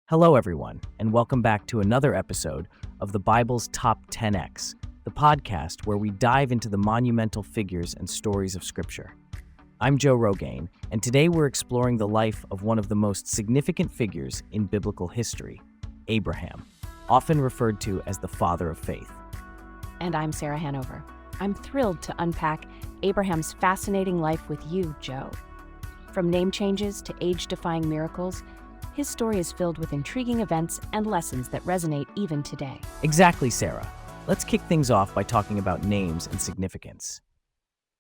Hello, everyone, and welcome back to another episode of the Bible's Top 10X, the podcast where we dive into the monumental figures and stories of Scripture. I'm Joe Rogaine, and today we're exploring the life of one of the most significant figures in biblical history, Abraham, often referred to as the father of faith. And I'm Sarah Hanover. I'm thrilled to unpack Abraham's fascinating life with you, Joe. From name changes to age-defying miracles, his story is filled with intriguing events and lessons that resonate even today. Exactly, Sarah. Let's kick things off by talking about names and significance.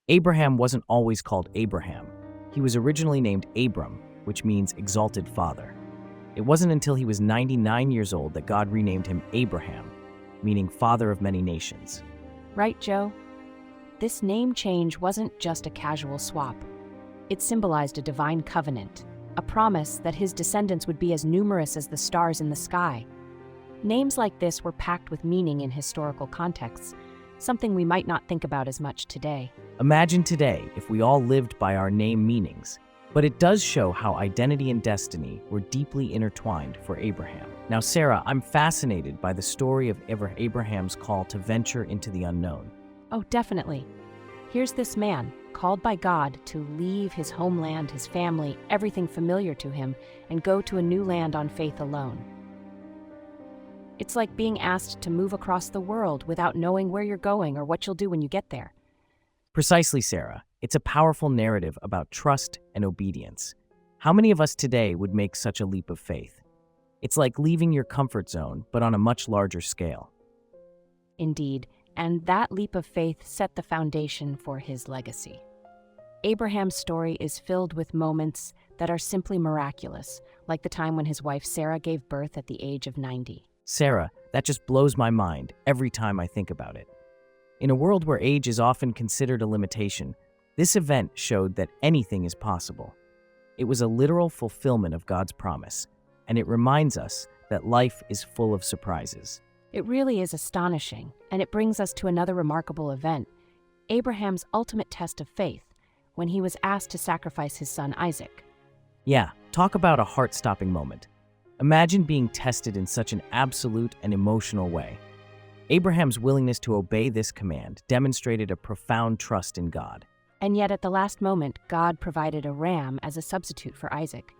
Abraham wasn't always called Abraham. He was originally named Abram, which means exalted father. It wasn't until he was 99 years old that God renamed him Abraham, meaning father of many nations. Right, Joe? This name change wasn't just a casual swap. It symbolized a divine covenant, a promise that his descendants would be as numerous as the stars in the sky. Names like this were packed with meaning in historical contexts, something we might not think about as much today. Imagine today if we all lived by our name meanings, but it does show how identity and destiny were deeply intertwined for Abraham. Now, Sarah, I'm fascinated by the story of Abraham's call to venture into the unknown. Oh, definitely. Here's this man, called by God to leave his homeland, his family, everything familiar to him, and go to a new land on faith alone. It's like being asked to move across the world without knowing where you're going or what you'll do when you get there. Precisely, Sarah. It's a powerful narrative about trust and obedience. How many of us today would make such a leap of faith? It's like leaving your comfort zone, but on a much larger scale. Indeed, and that leap of faith set the foundation for his legacy. Abraham's story is filled with moments that are simply miraculous, like the time when his wife Sarah gave birth at the age of 90. Sarah, that just blows my mind every time I think about it. In a world where age is often considered a limitation, this event showed that anything is possible. It was a literal fulfillment of God's promise, and it reminds us that life is full of surprises. It really is astonishing, and it brings us to another remarkable event, Abraham's ultimate test of faith, when he was asked to sacrifice his son Isaac. Yeah, talk about a heart-stopping moment. Imagine being tested in such an absolute and emotional way. Abraham's willingness to obey this command demonstrated a profound trust in God. And yet at the last moment, God provided a ram as a substitute for Isaac.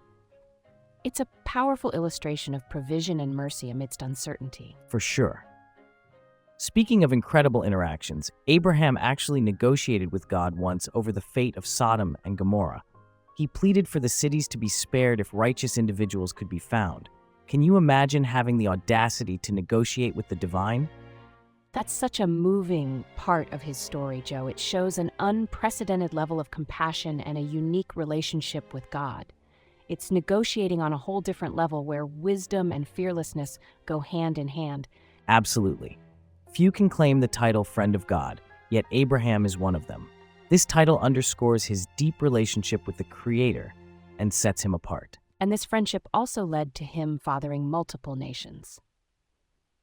It's a powerful illustration of provision and mercy amidst uncertainty. For sure. Speaking of incredible interactions, Abraham actually negotiated with God once over the fate of Sodom and Gomorrah. He pleaded for the cities to be spared if righteous individuals could be found. Can you imagine having the audacity to negotiate with the divine? That's such a moving part of his story, Joe. It shows an unprecedented level of compassion and a unique relationship with God. It's negotiating on a whole different level where wisdom and fearlessness go hand in hand. Absolutely. Few can claim the title Friend of God, yet Abraham is one of them. This title underscores his deep relationship with the Creator and sets him apart. And this friendship also led to him fathering multiple nations.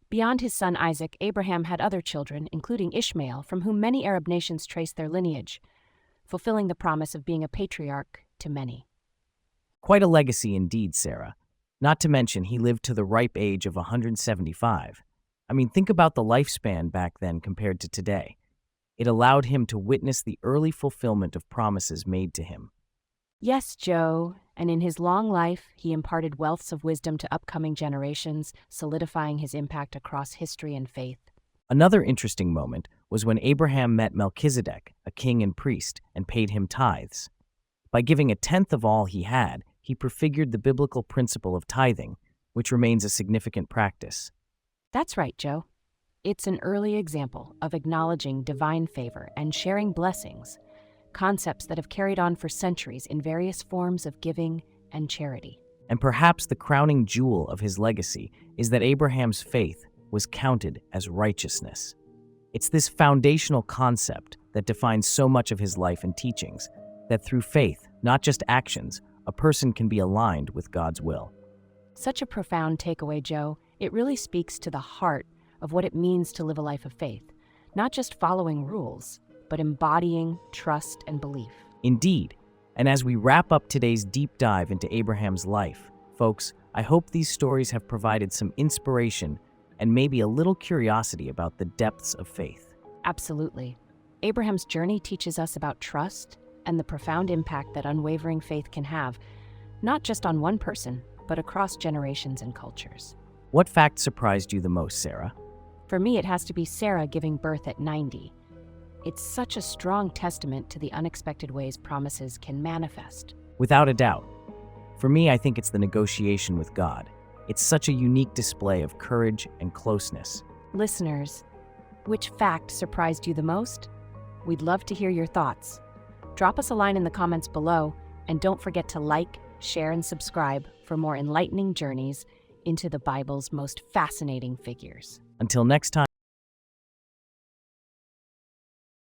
Beyond his son Isaac, Abraham had other children, including Ishmael, from whom many Arab nations trace their lineage, fulfilling the promise of being a patriarch to many. Quite a legacy indeed, Sarah. Not to mention, he lived to the ripe age of 175. I mean, think about the lifespan back then compared to today. It allowed him to witness the early fulfillment of promises made to him. Yes, Joe, and in his long life, he imparted wealths of wisdom to upcoming generations, solidifying his impact across history and faith. Another interesting moment was when Abraham met Melchizedek, a king and priest, and paid him tithes. By giving a tenth of all he had, he prefigured the biblical principle of tithing, which remains a significant practice. That's right, Joe. It's an early example of acknowledging divine favor and sharing blessings, concepts that have carried on for centuries in various forms of giving and charity. And perhaps the crowning jewel of his legacy is that Abraham's faith was counted as righteousness. It's this foundational concept that defines so much of his life and teachings, that through faith, not just actions, a person can be aligned with God's will. Such a profound takeaway, Joe. It really speaks to the heart of what it means to live a life of faith, not just following rules, but embodying trust and belief. Indeed, and as we wrap up today's deep dive into Abraham's life, Folks, I hope these stories have provided some inspiration and maybe a little curiosity about the depths of faith. Absolutely. Abraham's journey teaches us about trust and the profound impact that unwavering faith can have, not just on one person, but across generations and cultures. What fact surprised you the most, Sarah? For me, it has to be Sarah giving birth at 90. It's such a strong testament to the unexpected ways promises can manifest. Without a doubt. For me, I think it's the negotiation with God. It's such a unique display of courage and closeness. Listeners, which fact surprised you the most? We'd love to hear your thoughts. Drop us a line in the comments below, and don't forget to like, share, and subscribe for more enlightening journeys into the Bible's most fascinating figures. Until next time.